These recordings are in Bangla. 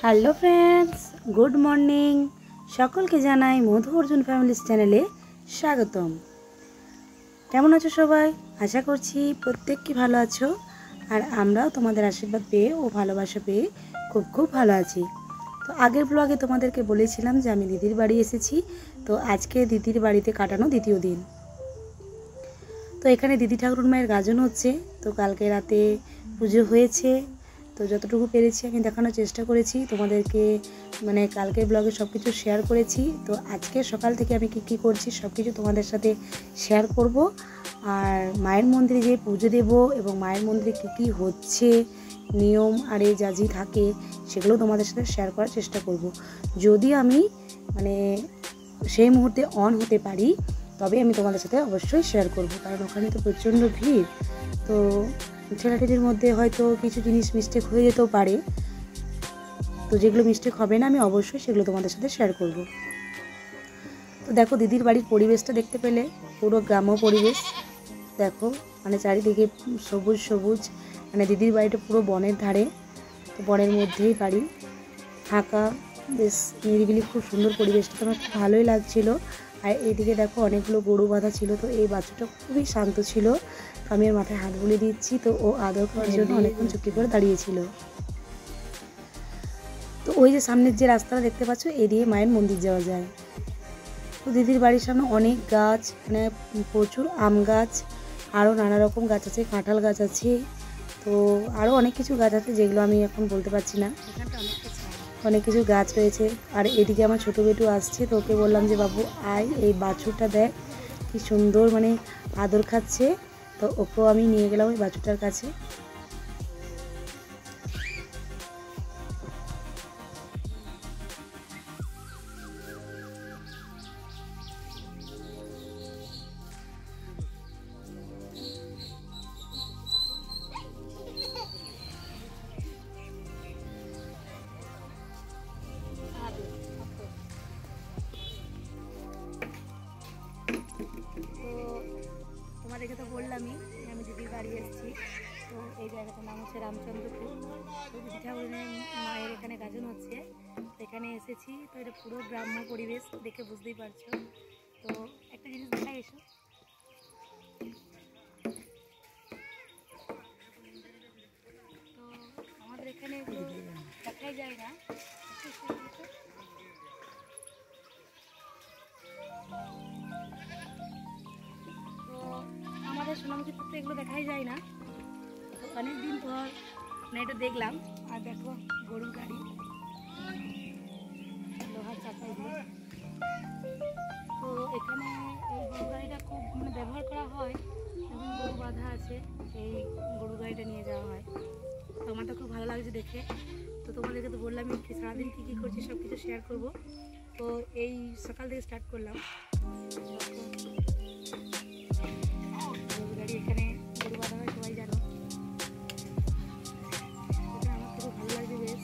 Hello friends, good morning. সকলকে জানাই মধু অর্জুন ফ্যামিলিস চ্যানেলে স্বাগতম। কেমন আছো সবাই? আশা করছি প্রত্যেককে ভালো আছো, আর আমরাও তোমাদের আশীর্বাদ পেয়ে ও ভালোবাসা পেয়ে খুব ভালো আছি। তো আগের ব্লগে তোমাদেরকে বলেছিলাম যে আমি দিদির বাড়ি এসেছি। তো আজকে দিদির বাড়িতে কাটানো দ্বিতীয় দিন। তো এখানে দিদি ঠাকুর মায়ের গাজন হচ্ছে। তো কালকে রাতে পুজো হয়েছে। তো যতটুকু পেরেছি আমি দেখানোর চেষ্টা করেছি তোমাদেরকে, মানে কালকের ব্লগে সব কিছু শেয়ার করেছি। তো আজকে সকাল থেকে আমি কী করছি সব কিছু তোমাদের সাথে শেয়ার করব। আর মায়ের মন্দিরে যে পুজো দেব এবং মায়ের মন্দিরে কী হচ্ছে নিয়ম আর এই যা যা থাকে সেগুলো তোমাদের সাথে শেয়ার করার চেষ্টা করব। যদি আমি মানে সেই মুহূর্তে অন হতে পারি তবে আমি তোমাদের সাথে অবশ্যই শেয়ার করব, কারণ ওখানে তো প্রচণ্ড ভিড়। তো ঠেলাঠেলির মধ্যে হয়তো কিছু জিনিস মিস্টেক হয়ে যেতেও পারে। তো যেগুলো মিস্টেক হবে না আমি অবশ্যই সেগুলো তোমাদের সাথে শেয়ার করব। তো দেখো দিদির বাড়ির পরিবেশটা দেখতে পেলে, পুরো গ্রাম্য পরিবেশ। দেখো মানে চারিদিকে সবুজ সবুজ, মানে দিদির বাড়িটা পুরো বনের ধারে। তো বনের মধ্যেই বাড়ি, ফাঁকা, বেশ নিরিবিলি, খুব সুন্দর পরিবেশটা। তো আমার খুব ভালোই লাগছিলো। আর এইদিকে দেখো অনেকগুলো গরু বাঁধা ছিল। তো এই বাচ্চাটা খুবই শান্ত ছিল। আমি ওর মাথায় হাত বুলিয়ে দিচ্ছি। তো ও আদর করার জন্য অনেকক্ষণ চুপটি করে দাঁড়িয়েছিল। তো ওই যে সামনের যে রাস্তাটা দেখতে পাচ্ছ, এই দিয়ে মায়ের মন্দির যাওয়া যায়। তো দিদির বাড়ির সামনে অনেক গাছ, মানে প্রচুর আম গাছ, আরও নানা রকম গাছ আছে, কাঁঠাল গাছ আছে। তো আরও অনেক কিছু গাছ আছে যেগুলো আমি এখন বলতে পারছি না। অনেক কিছু গাছ রয়েছে। আর এদিকে আমার ছোটো বেটু আসছে। তো ওকে বললাম যে বাবু আয়, এই বাছুরটা দেখ কি সুন্দর মানে আদর খাচ্ছে। তো ওকেও আমি নিয়ে গেলাম ওই বাছুরটার কাছে। তোমাদেরকে তো বললামই আমি দিদির বাড়ি এসেছি। তো এই জায়গাটার নাম হচ্ছে রামচন্দ্রপুর। তো দিদি ঠাকুরের মায়ের এখানে গাজন হচ্ছে, এখানে এসেছি। তো এটা পুরো গ্রাম্য পরিবেশ, দেখে বুঝতেই পারছো। তো একটা জিনিস দেখাই, এসো। তো আমাদের এখানে দেখাই যায় না। আমাদের সোনামুখী তো এগুলো দেখাই যায় না। তো অনেকদিন পর মানে এটা দেখলাম। আর দেখো গরুর গাড়ি, লোহার চাকা দিয়ে। তো এখানে এই গরু গাড়িটা খুব মানে ব্যবহার করা হয়, এবং গরু বাঁধা আছে, এই গরু গাড়িটা নিয়ে যাওয়া হয়। তো আমার তো খুব ভালো লাগছে দেখে। তো তোমাদেরকে তো বললাম সারাদিন কী করছি সব কিছু শেয়ার করবো। তো এই সকাল থেকে স্টার্ট করলাম। এখানে গরু বাঁধা হয়, সবাই জানো। আমার খুব ভালো লাগছে বেশ।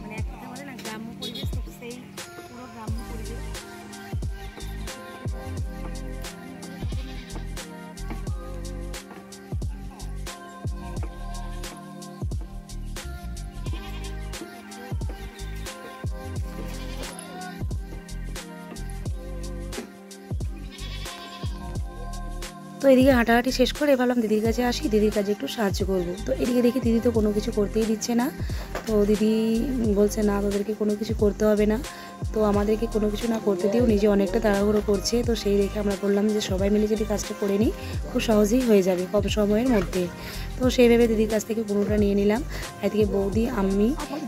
মানে এক কথা বলে না, গ্রাম্য পরিবেশ তো সেই পুরো গ্রাম্য পরিবেশ। তো এদিকে হাঁটাহাঁটি শেষ করে ভাবলাম দিদির কাছে আসি, দিদির কাছে একটু সাহায্য করব। তো এদিকে দেখি দিদি তো কোনো কিছু করতেই দিচ্ছে না। তো দিদি বলছে না তোদেরকে কোনো কিছু করতে হবে না। তো আমাদেরকে কোনো কিছু না করতে দিয়েও নিজে অনেকটা তাড়াহুড়ো করছে। তো সেই দেখে আমরা বললাম যে সবাই মিলে যদি কাজটা করে নিই খুব সহজেই হয়ে যাবে কম সময়ের মধ্যে। তো সেই ভেবে দিদির কাছ থেকে কুমড়োটা নিয়ে নিলাম। এদিকে বৌদি আমি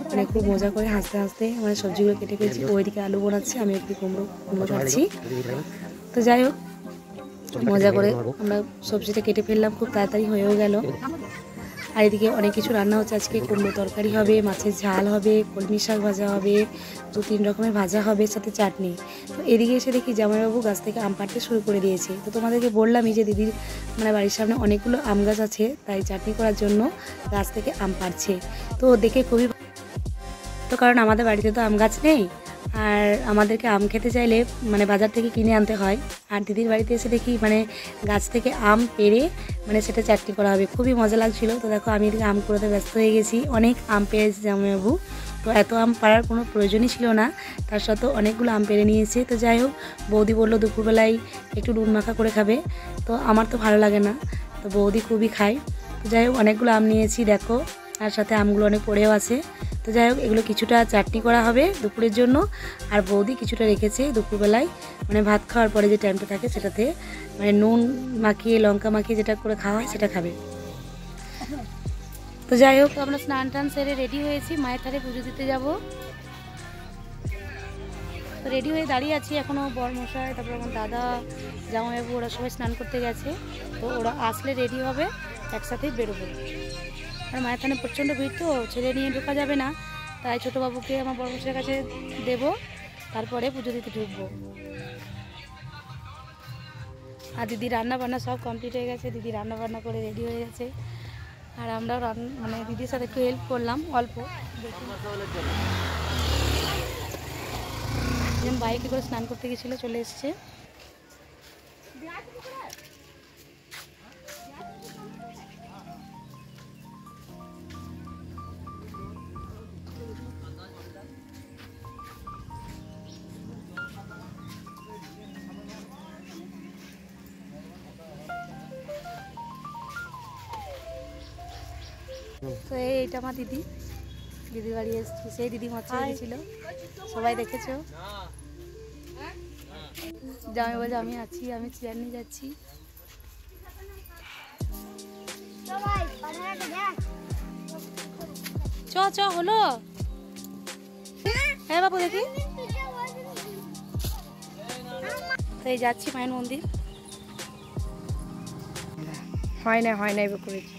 মানে খুব মজা করে হাসতে হাসতে মানে সবজিগুলো কেটে ফেলছি। ওইদিকে আলু বানাচ্ছে, আমি ওইদিকে কুমড়ো কাটছি। তো যাই হোক, মজা করে আমরা সবজিটা কেটে ফেললাম, খুব তাড়াতাড়ি হয়েও গেল। আর এদিকে অনেক কিছু রান্না হচ্ছে আজকে। কুমড়ো তরকারি হবে, মাছের ঝাল হবে, কলমি শাক ভাজা হবে, 2-3 রকমের ভাজা হবে, সাথে চাটনি। তো এদিকে এসে দেখি জামাইবাবু গাছ থেকে আম পাড়তে শুরু করে দিয়েছে। তো তোমাদেরকে বললামই যে দিদির মানে বাড়ির সামনে অনেকগুলো আম গাছ আছে, তাই চাটনি করার জন্য গাছ থেকে আম পাড়ছে। তো দেখে খুবই তো কারণ আমাদের বাড়িতে তো আম গাছ নেই, আর আমাদেরকে আম খেতে চাইলে মানে বাজার থেকে কিনে আনতে হয়। আর দিদির বাড়িতে এসে দেখি মানে গাছ থেকে আম পেড়ে মানে সেটা চাটনি করা হবে, খুবই মজা লাগছিল। তো দেখো আমি এদিকে আম কুড়াতে ব্যস্ত হয়ে গেছি, অনেক আম পেড়েছি জামাইবাবু। তো এত আম পাড়ার কোনো প্রয়োজনই ছিল না, তার সত্ত্বেও অনেকগুলো আম পেড়ে নিয়েছে। তো যাই হোক, বৌদি বললো দুপুরবেলায় একটু নুন মাখা করে খাবে, তো আমার তো ভালো লাগে না, তো বৌদি খুবই খায়। তো যাই হোক অনেকগুলো আম নিয়েছি দেখো, আর সাথে আমগুলো অনেক পড়েও আছে। তো যাই হোক এগুলো কিছুটা চাটনি করা হবে দুপুরের জন্য, আর বৌদি কিছুটা রেখেছে দুপুরবেলায় মানে ভাত খাওয়ার পরে যে টাইমটা থাকে সেটাতে মানে নুন মাখিয়ে লঙ্কা মাখিয়ে যেটা করে খাওয়া হয় সেটা খাবে। তো যাই হোক আমরা স্নান টান সেরে রেডি হয়েছি, মায়ের ধারে পুজো দিতে যাব। তো রেডি হয়ে দাঁড়িয়ে আছি, এখনও বরমশাই তারপর আমার দাদা জামাইবাবু ওরা সবাই স্নান করতে গেছে। তো ওরা আসলে রেডি হবে, একসাথেই বেরোবো। আর মায়ের থানে প্রচণ্ড ভিড়, তো ছেলে নিয়ে ঢোকা যাবে না, তাই ছোটো বাবুকে আমার বরমশাইয়ের কাছে দেবো, তারপরে পুজো দিতে ঢুকবো। আর দিদি রান্না বান্না সব কমপ্লিট হয়ে গেছে, দিদি রান্না বান্না করে রেডি হয়ে গেছে, আর আমরাও মানে দিদির সাথে একটু হেল্প করলাম অল্প। বাইকে করে স্নান করতে গেছিলো, চলে এসছে। তো এইটা আমার দিদি, দিদির বাড়ি এসেছি, সেই দিদি মচ্ছা গেছিল, সবাই দেখেছো। জামাই বলছে আমি আছি, আমি চেয়ার নিয়ে যাচ্ছি। চ চ হলো, হ্যাঁ বাবু দেখি। তো এই যাচ্ছি মায়ের মন্দির। হয় না এবার করেছি।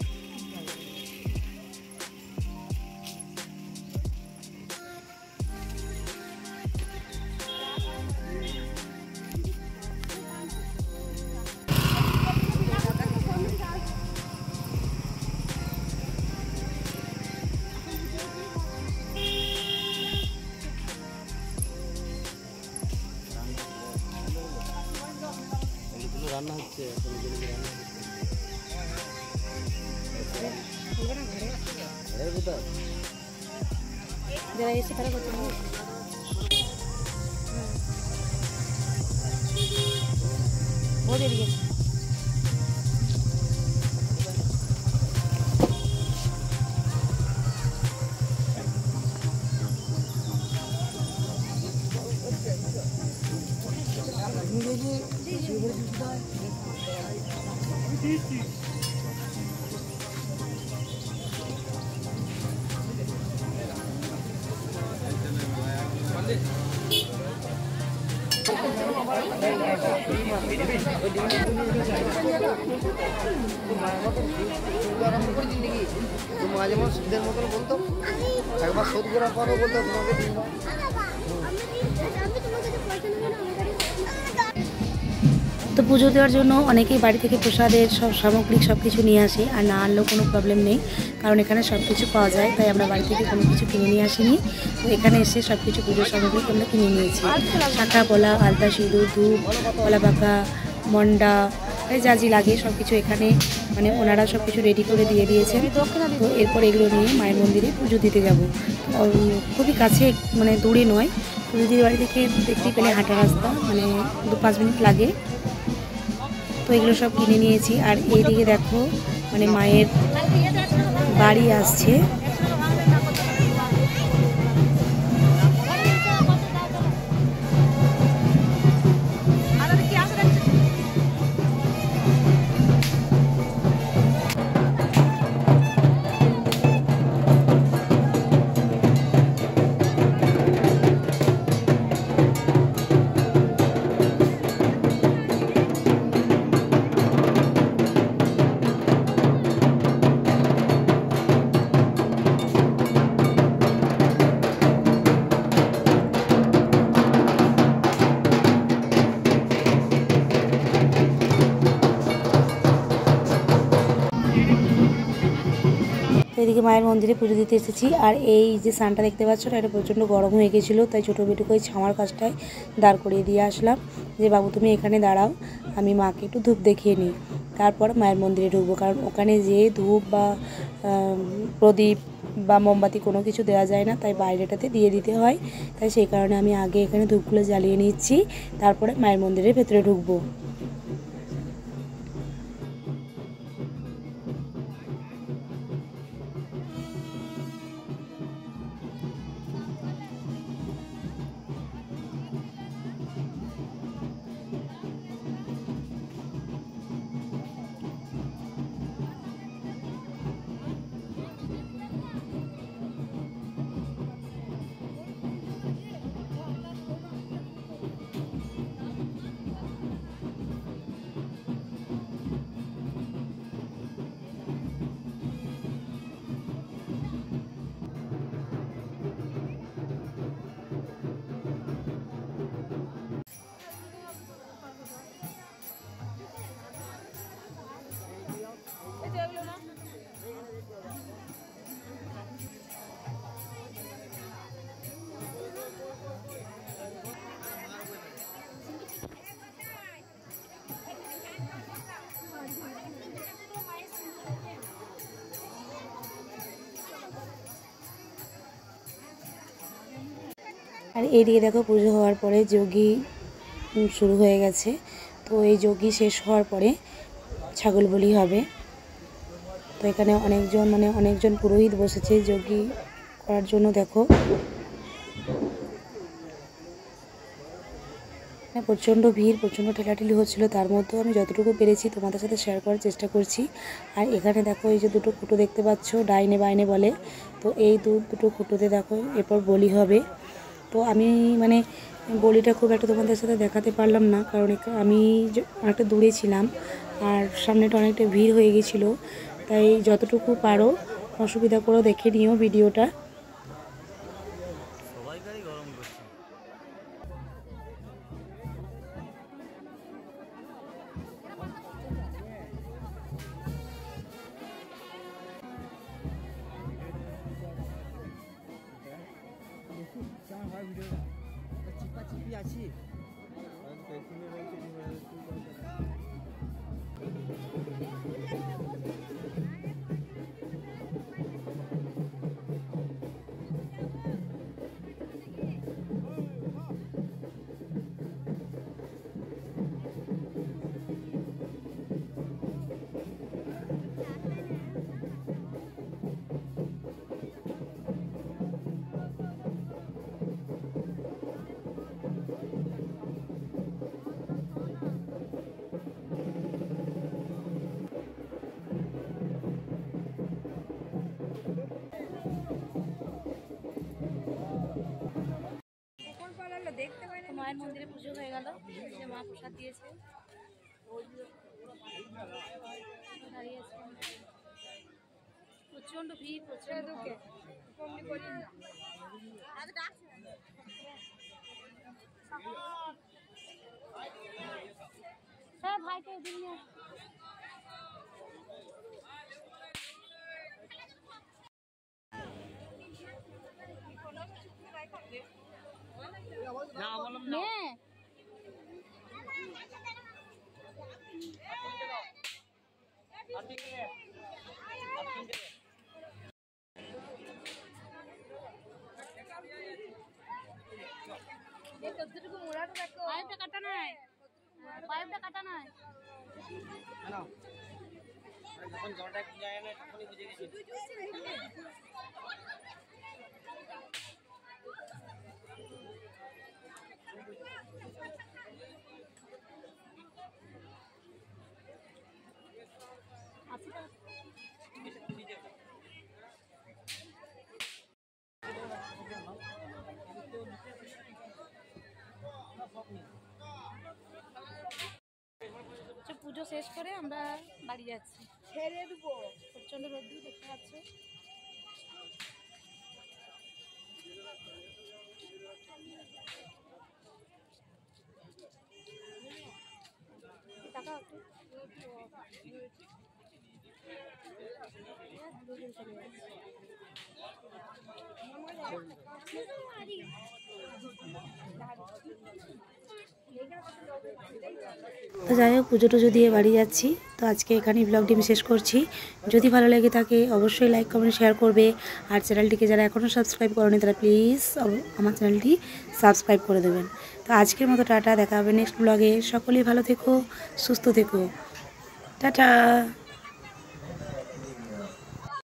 রান্না হচ্ছে যারা এসে তারা করতে বহুত এদিকে মাঝে মাঝে সুদের মতন বলতো, একবার শোধ করার পরও বলতো তোমাকে দিন। তো পুজো দেওয়ার জন্য অনেকেই বাড়ি থেকে প্রসাদের সব সামগ্রিক সব কিছু নিয়ে আসে, আর না আনলেও কোনো প্রবলেম নেই, কারণ এখানে সব কিছু পাওয়া যায়। তাই আমরা বাড়ি থেকে কোনো কিছু কিনে নিয়ে আসিনি, তো এখানে এসে সব কিছু পুজোর সামগ্রিক আমরা কিনে নিয়েছি। শাঁখা পলা, আলতা, সিঁদুর, ধূপ, কলা পাকা, মন্ডা, যা যা লাগে সব কিছু এখানে মানে ওনারা সব কিছু রেডি করে দিয়ে দিয়েছেন। তো এরপর এগুলো নিয়ে মায়ের মন্দিরে পুজো দিতে যাব। খুবই কাছে, মানে দূরে নয়, তো দিদির বাড়ি থেকে দেখতেই পেলে হাঁটা রাস্তা, মানে 2-5 মিনিট লাগে। তো এগুলো সব কিনে নিয়েছি। আর এইদিকে দেখো মানে মায়ের বাড়ি আসছে, এদিকে মায়ের মন্দিরে পুজো দিতে এসেছি। আর এই যে স্নানটা দেখতে পাচ্ছ না, এটা প্রচণ্ড গরম হয়ে গেছিলো, তাই ছোটো বেটুকে ওই ছামার কাজটায় দাঁড় করিয়ে দিয়ে আসলাম যে বাবু তুমি এখানে দাঁড়াও, আমি মাকে একটু ধূপ দেখিয়ে নিই, তারপর মায়ের মন্দিরে ঢুকবো। কারণ ওখানে যে ধূপ বা প্রদীপ বা মোমবাতি কোনো কিছু দেওয়া যায় না, তাই বাইরেটাতে দিয়ে দিতে হয়। তাই সেই কারণে আমি আগে এখানে ধূপগুলো জ্বালিয়ে নিচ্ছি, তারপরে মায়ের মন্দিরের ভেতরে ঢুকবো। আর এইদিকে দেখো পুজো হওয়ার পরে যজ্ঞি শুরু হয়ে গেছে। তো এই যজ্ঞি শেষ হওয়ার পরে ছাগল বলি হবে। তো এখানে অনেকজন পুরোহিত বসেছে যজ্ঞি করার জন্য। দেখো প্রচণ্ড ভিড়, প্রচণ্ড ঠেলাঠেলি হচ্ছিলো, তার মধ্যেও আমি যতটুকু পেরেছি তোমাদের সাথে শেয়ার করার চেষ্টা করছি। আর এখানে দেখো এই যে দুটো কুটো দেখতে পাচ্ছ, ডাইনে বাইনে বলে, তো এই দুটো কুটোতে দেখো এরপর বলি হবে। তো আমি বলিটা খুব একটা তোমাদের সাথে দেখাতে পারলাম না, কারণ আমি অনেকটা দূরে ছিলাম আর সামনেটা অনেকটা ভিড় হয়ে গেছিলো। তাই যতটুকু পারো অসুবিধা করেও দেখে নিও ভিডিওটা। মায়ের মন্দিরে পুজো হয়ে গেল, যে মা প্রসাদ দিয়েছে, দাঁড়িয়ে আছে। প্রচন্ড ভিড়, প্রচন্ড হ্যাঁ ভাইকে দিন কাটা নাই, পাইপটা কাটা নাই। যখন জলটা যায় না তখনই বুঝে গেছি। পুজো শেষ করে আমরা বাড়ি যাচ্ছি, ছেড়ে দেবো। প্রচন্ড রোদ্দুর দেখতে পাচ্ছ। টাকা তো যাই হোক, পুজো টুজো দিয়ে বাড়ি যাচ্ছি। তো আজকে এখানেই ব্লগটি আমি শেষ করছি। যদি ভালো লেগে থাকে অবশ্যই লাইক কমেন্ট শেয়ার করবে। আর চ্যানেলটিকে যারা এখনও সাবস্ক্রাইব করেনি তারা প্লিজ আমার চ্যানেলটি সাবস্ক্রাইব করে দেবেন। তো আজকের মতো টাটা, দেখা হবে নেক্সট ব্লগে। সকলেই ভালো থেকো, সুস্থ থেকো, টাটা।